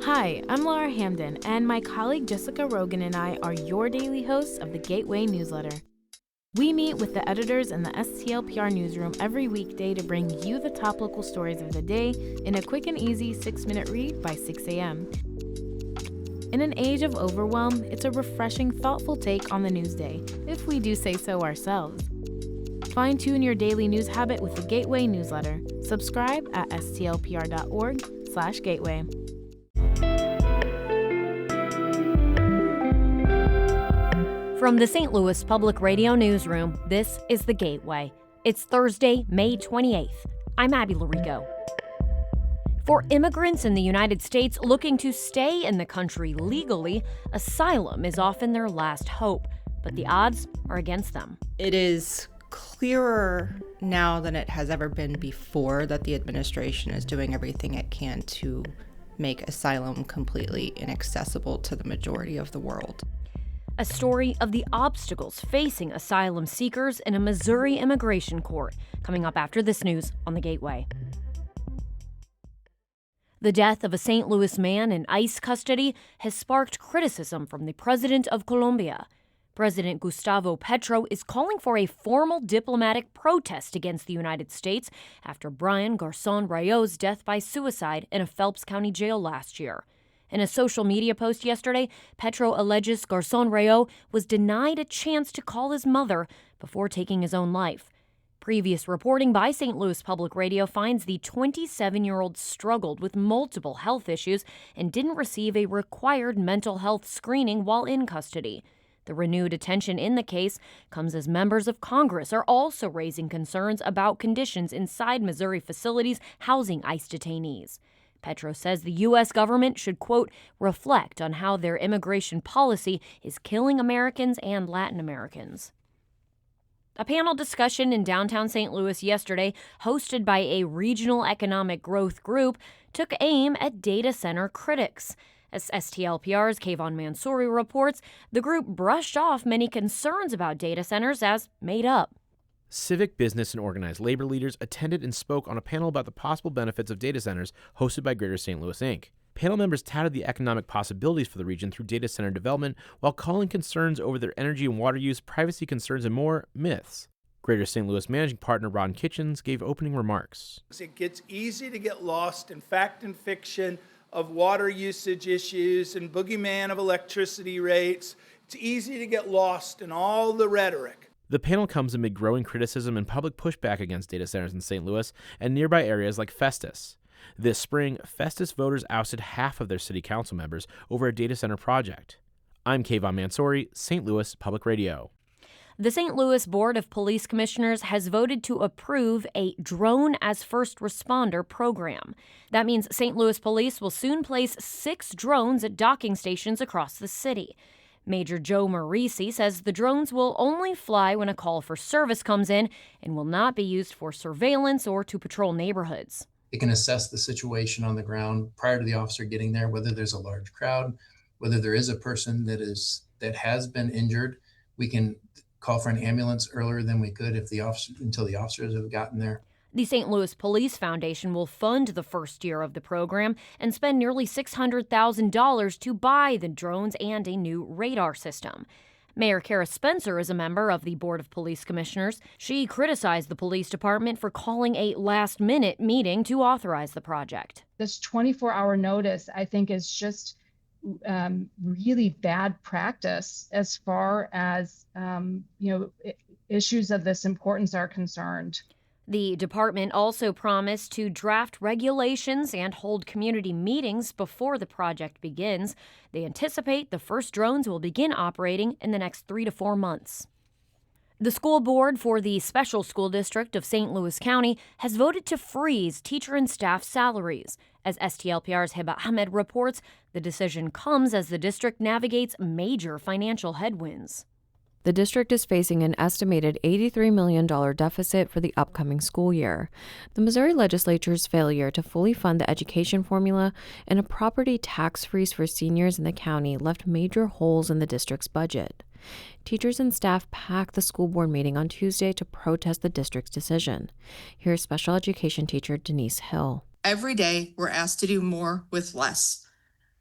Hi, I'm Laura Hamden, and my colleague Jessica Rogan and I are your daily hosts of the Gateway newsletter. We meet with the editors in the STLPR newsroom every weekday to bring you the top local stories of the day in a quick and easy 6-minute read by 6 a.m. In an age of overwhelm, it's a refreshing, thoughtful take on the news day, if we do say so ourselves. Fine-tune your daily news habit with the Gateway newsletter. Subscribe at stlpr.org/gateway. From the St. Louis Public Radio Newsroom, this is The Gateway. It's Thursday, May 28th. I'm Abby Larico. For immigrants in the United States looking to stay in the country legally, asylum is often their last hope, but the odds are against them. It is clearer now than it has ever been before that the administration is doing everything it can to make asylum completely inaccessible to the majority of the world. A story of the obstacles facing asylum seekers in a Missouri immigration court, coming up after this news on The Gateway. The death of a St. Louis man in ICE custody has sparked criticism from the president of Colombia. President Gustavo Petro is calling for a formal diplomatic protest against the United States after Brian Garzón Rayo's death by suicide in a Phelps County jail last year. In a social media post yesterday, Petro alleges Garzón Rayo was denied a chance to call his mother before taking his own life. Previous reporting by St. Louis Public Radio finds the 27-year-old struggled with multiple health issues and didn't receive a required mental health screening while in custody. The renewed attention in the case comes as members of Congress are also raising concerns about conditions inside Missouri facilities housing ICE detainees. Petro says the U.S. government should, quote, reflect on how their immigration policy is killing Americans and Latin Americans. A panel discussion in downtown St. Louis yesterday, hosted by a regional economic growth group, took aim at data center critics. As STLPR's Kayvon Mansouri reports, the group brushed off many concerns about data centers as made up. Civic, business, and organized labor leaders attended and spoke on a panel about the possible benefits of data centers hosted by Greater St. Louis, Inc. Panel members touted the economic possibilities for the region through data center development while calling concerns over their energy and water use, privacy concerns, and more myths. Greater St. Louis managing partner Ron Kitchens gave opening remarks. It gets easy to get lost in fact and fiction of water usage issues and boogeyman of electricity rates. It's easy to get lost in all the rhetoric. The panel comes amid growing criticism and public pushback against data centers in St. Louis and nearby areas like Festus. This spring, Festus voters ousted half of their city council members over a data center project. I'm Kayvon Mansouri, St. Louis Public Radio. The St. Louis Board of Police Commissioners has voted to approve a Drone as First Responder program. That means St. Louis Police will soon place 6 drones at docking stations across the city. Major Joe Marisi says the drones will only fly when a call for service comes in and will not be used for surveillance or to patrol neighborhoods. It can assess the situation on the ground prior to the officer getting there, whether there's a large crowd, whether there is a person that has been injured. We can call for an ambulance earlier than we could until the officers have gotten there. The St. Louis Police Foundation will fund the first year of the program and spend nearly $600,000 to buy the drones and a new radar system. Mayor Kara Spencer is a member of the Board of Police Commissioners. She criticized the police department for calling a last-minute meeting to authorize the project. This 24-hour notice, I think, is just really bad practice as far as issues of this importance are concerned. The department also promised to draft regulations and hold community meetings before the project begins. They anticipate the first drones will begin operating in the next 3 to 4 months. The school board for the Special School District of St. Louis County has voted to freeze teacher and staff salaries. As STLPR's Hiba Ahmed reports, the decision comes as the district navigates major financial headwinds. The district is facing an estimated $83 million deficit for the upcoming school year. The Missouri legislature's failure to fully fund the education formula and a property tax freeze for seniors in the county left major holes in the district's budget. Teachers and staff packed the school board meeting on Tuesday to protest the district's decision. Here's special education teacher Denise Hill. Every day, we're asked to do more with less.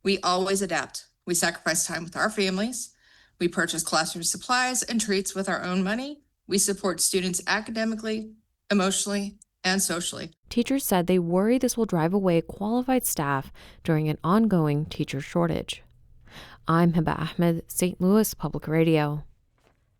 We always adapt. We sacrifice time with our families. We purchase classroom supplies and treats with our own money. We support students academically, emotionally, and socially. Teachers said they worry this will drive away qualified staff during an ongoing teacher shortage. I'm Hiba Ahmed, St. Louis Public Radio.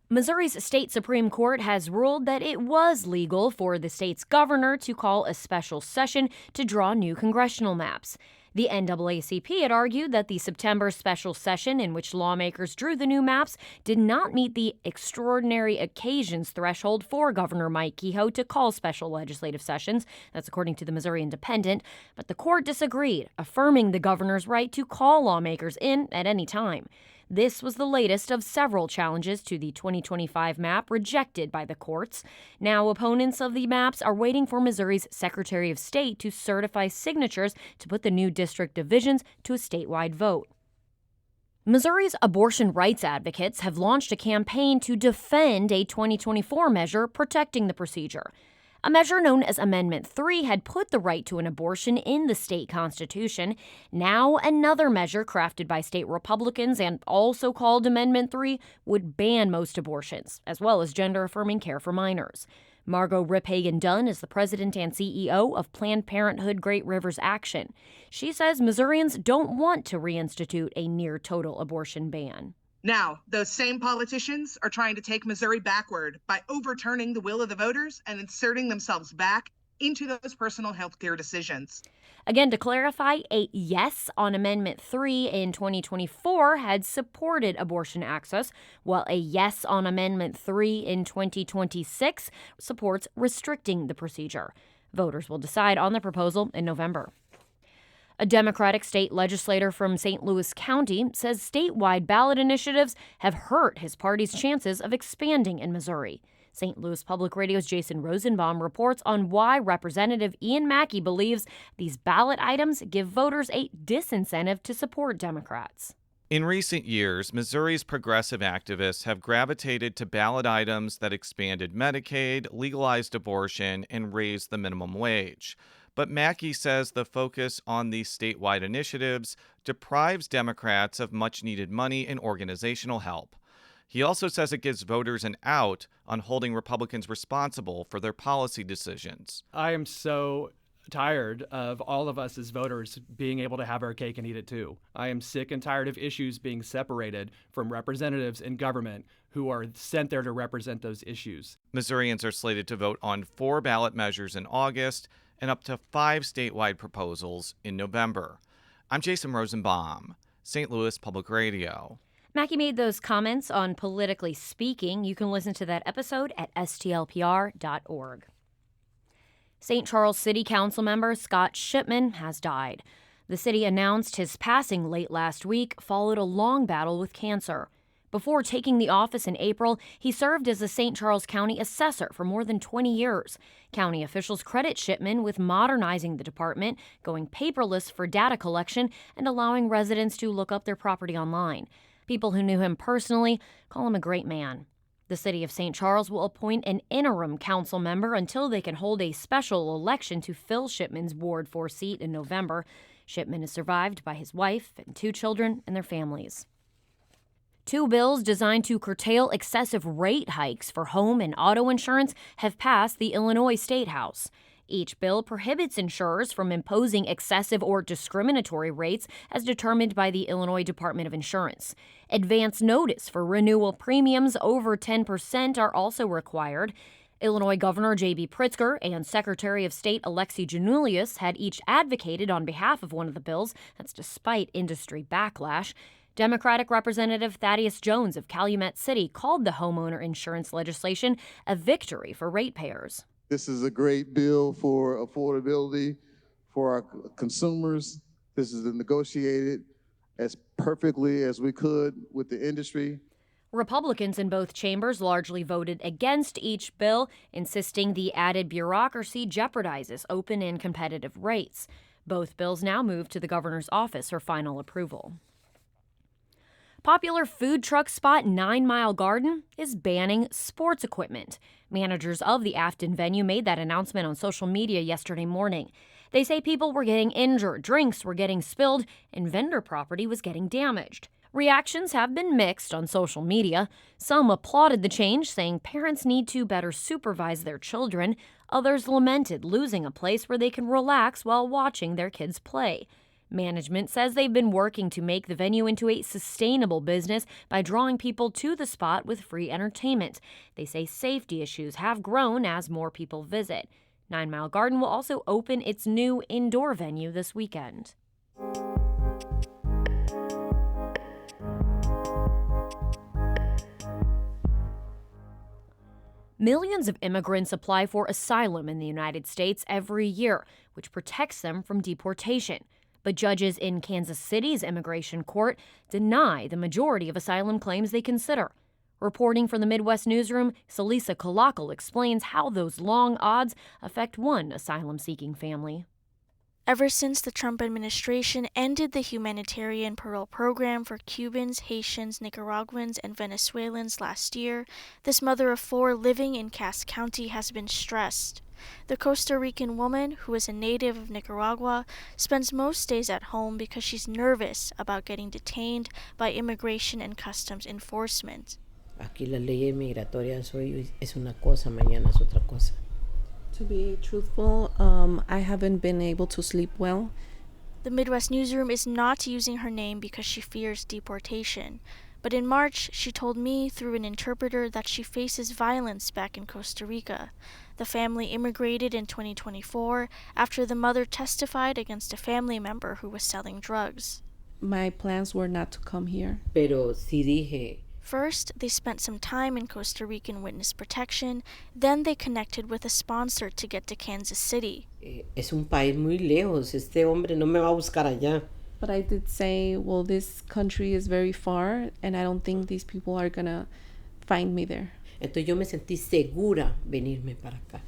Missouri's state Supreme Court has ruled that it was legal for the state's governor to call a special session to draw new congressional maps. The NAACP had argued that the September special session in which lawmakers drew the new maps did not meet the extraordinary occasions threshold for Governor Mike Kehoe to call special legislative sessions. That's according to the Missouri Independent. But the court disagreed, affirming the governor's right to call lawmakers in at any time. This was the latest of several challenges to the 2025 map rejected by the courts. Now, opponents of the maps are waiting for Missouri's Secretary of State to certify signatures to put the new district divisions to a statewide vote. Missouri's abortion rights advocates have launched a campaign to defend a 2024 measure protecting the procedure. A measure known as Amendment 3 had put the right to an abortion in the state constitution. Now, another measure crafted by state Republicans and also called Amendment 3 would ban most abortions, as well as gender-affirming care for minors. Margot Riphagen-Dunn is the president and CEO of Planned Parenthood Great Rivers Action. She says Missourians don't want to reinstitute a near-total abortion ban. Now, those same politicians are trying to take Missouri backward by overturning the will of the voters and inserting themselves back into those personal health care decisions. Again, to clarify, a yes on Amendment 3 in 2024 had supported abortion access, while a yes on Amendment 3 in 2026 supports restricting the procedure. Voters will decide on the proposal in November. A Democratic state legislator from St. Louis County says statewide ballot initiatives have hurt his party's chances of expanding in Missouri. St. Louis Public Radio's Jason Rosenbaum reports on why Representative Ian Mackey believes these ballot items give voters a disincentive to support Democrats. In recent years, Missouri's progressive activists have gravitated to ballot items that expanded Medicaid, legalized abortion, and raised the minimum wage. But Mackey says the focus on these statewide initiatives deprives Democrats of much-needed money and organizational help. He also says it gives voters an out on holding Republicans responsible for their policy decisions. I am so tired of all of us as voters being able to have our cake and eat it too. I am sick and tired of issues being separated from representatives in government who are sent there to represent those issues. Missourians are slated to vote on 4 ballot measures in August and up to 5 statewide proposals in November. I'm Jason Rosenbaum, St. Louis Public Radio. Mackey made those comments on Politically Speaking. You can listen to that episode at stlpr.org. St. Charles City Council member Scott Shipman has died. The city announced his passing late last week followed a long battle with cancer. Before taking the office in April, he served as a St. Charles County assessor for more than 20 years. County officials credit Shipman with modernizing the department, going paperless for data collection, and allowing residents to look up their property online. People who knew him personally call him a great man. The city of St. Charles will appoint an interim council member until they can hold a special election to fill Shipman's Ward 4 seat in November. Shipman is survived by his wife and 2 children and their families. 2 bills designed to curtail excessive rate hikes for home and auto insurance have passed the Illinois State House. Each bill prohibits insurers from imposing excessive or discriminatory rates as determined by the Illinois Department of Insurance. Advance notice for renewal premiums over 10% are also required. Illinois Governor J.B. Pritzker and Secretary of State Alexi Giannoulias had each advocated on behalf of one of the bills. That's despite industry backlash. Democratic Representative Thaddeus Jones of Calumet City called the homeowner insurance legislation a victory for ratepayers. This is a great bill for affordability for our consumers. This is negotiated as perfectly as we could with the industry. Republicans in both chambers largely voted against each bill, insisting the added bureaucracy jeopardizes open and competitive rates. Both bills now move to the governor's office for final approval. Popular food truck spot 9 Mile Garden is banning sports equipment. Managers of the Afton venue made that announcement on social media yesterday morning. They say people were getting injured, drinks were getting spilled, and vendor property was getting damaged. Reactions have been mixed on social media. Some applauded the change, saying parents need to better supervise their children. Others lamented losing a place where they can relax while watching their kids play. Management says they've been working to make the venue into a sustainable business by drawing people to the spot with free entertainment. They say safety issues have grown as more people visit. 9 Mile Garden will also open its new indoor venue this weekend. Millions of immigrants apply for asylum in the United States every year, which protects them from deportation. But judges in Kansas City's immigration court deny the majority of asylum claims they consider. Reporting from the Midwest Newsroom, Salisa Kalakal explains how those long odds affect one asylum-seeking family. Ever since the Trump administration ended the humanitarian parole program for Cubans, Haitians, Nicaraguans, and Venezuelans last year, this mother of 4 living in Cass County has been stressed. The Costa Rican woman, who is a native of Nicaragua, spends most days at home because she's nervous about getting detained by Immigration and Customs Enforcement. Aquí las leyes migratorias hoy es una cosa, mañana es otra cosa. To be truthful, I haven't been able to sleep well. The Midwest Newsroom is not using her name because she fears deportation. But in March, she told me through an interpreter that she faces violence back in Costa Rica. The family immigrated in 2024 after the mother testified against a family member who was selling drugs. My plans were not to come here. Pero sí dije. First, they spent some time in Costa Rican witness protection. Then they connected with a sponsor to get to Kansas City. Es un país muy lejos. Este hombre no me va a buscar allá. But I did say, well, this country is very far, and I don't think these people are going to find me there. Entonces yo me sentí segura venirme para acá.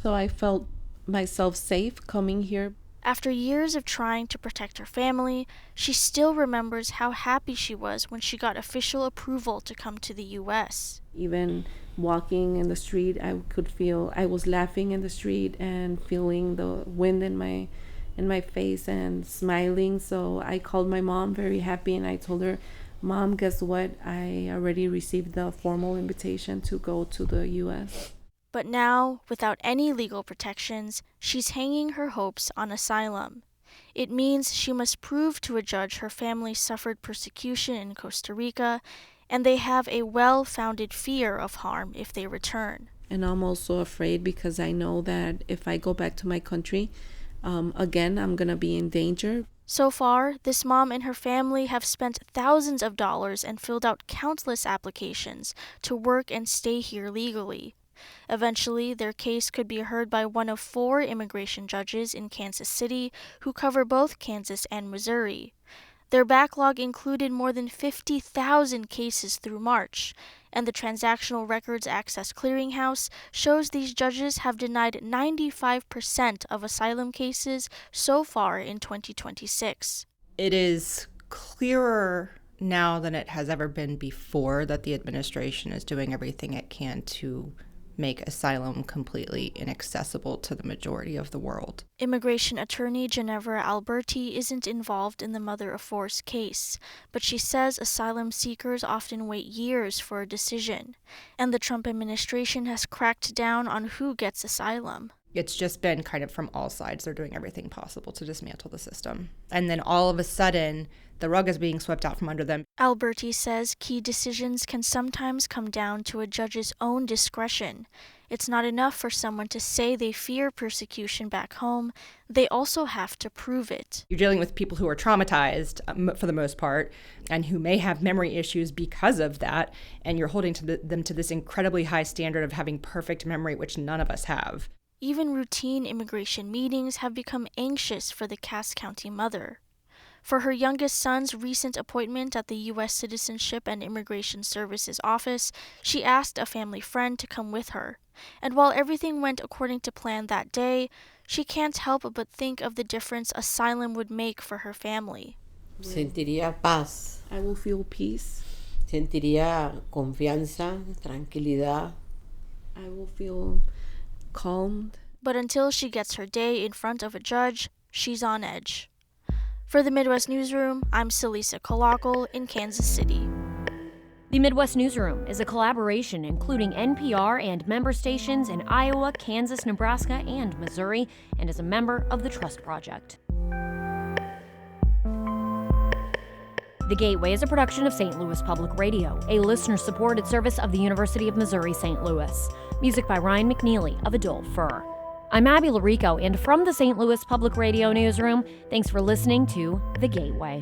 So I felt myself safe coming here. After years of trying to protect her family, she still remembers how happy she was when she got official approval to come to the U.S. Even walking in the street, I was laughing in the street and feeling the wind in my face and smiling. So I called my mom very happy and I told her, Mom, guess what? I already received the formal invitation to go to the U.S. But now, without any legal protections, she's hanging her hopes on asylum. It means she must prove to a judge her family suffered persecution in Costa Rica, and they have a well-founded fear of harm if they return. And I'm also afraid because I know that if I go back to my country, again, I'm going to be in danger. So far, this mom and her family have spent thousands of dollars and filled out countless applications to work and stay here legally. Eventually, their case could be heard by one of 4 immigration judges in Kansas City who cover both Kansas and Missouri. Their backlog included more than 50,000 cases through March, and the Transactional Records Access Clearinghouse shows these judges have denied 95% of asylum cases so far in 2026. It is clearer now than it has ever been before that the administration is doing everything it can to make asylum completely inaccessible to the majority of the world. Immigration attorney Ginevra Alberti isn't involved in the mother of 4's case, but she says asylum seekers often wait years for a decision, and the Trump administration has cracked down on who gets asylum. It's just been kind of from all sides. They're doing everything possible to dismantle the system. And then all of a sudden, the rug is being swept out from under them. Alberti says key decisions can sometimes come down to a judge's own discretion. It's not enough for someone to say they fear persecution back home. They also have to prove it. You're dealing with people who are traumatized, for the most part, and who may have memory issues because of that, and you're holding them to this incredibly high standard of having perfect memory, which none of us have. Even routine immigration meetings have become anxious for the Cass County mother. For her youngest son's recent appointment at the U.S. Citizenship and Immigration Services office, she asked a family friend to come with her. And while everything went according to plan that day, she can't help but think of the difference asylum would make for her family. Sentiría paz. I will feel peace. Sentiría confianza, tranquilidad. I will feel calmed. But until she gets her day in front of a judge, she's on edge. For the Midwest Newsroom, I'm Celisa Kolakol in Kansas City. The Midwest Newsroom is a collaboration including NPR and member stations in Iowa, Kansas, Nebraska, and Missouri, and is a member of the Trust Project. The Gateway is a production of St. Louis Public Radio, a listener-supported service of the University of Missouri St. Louis. Music by Ryan McNeely of Adult Fur. I'm Abby Larico, and from the St. Louis Public Radio Newsroom, thanks for listening to The Gateway.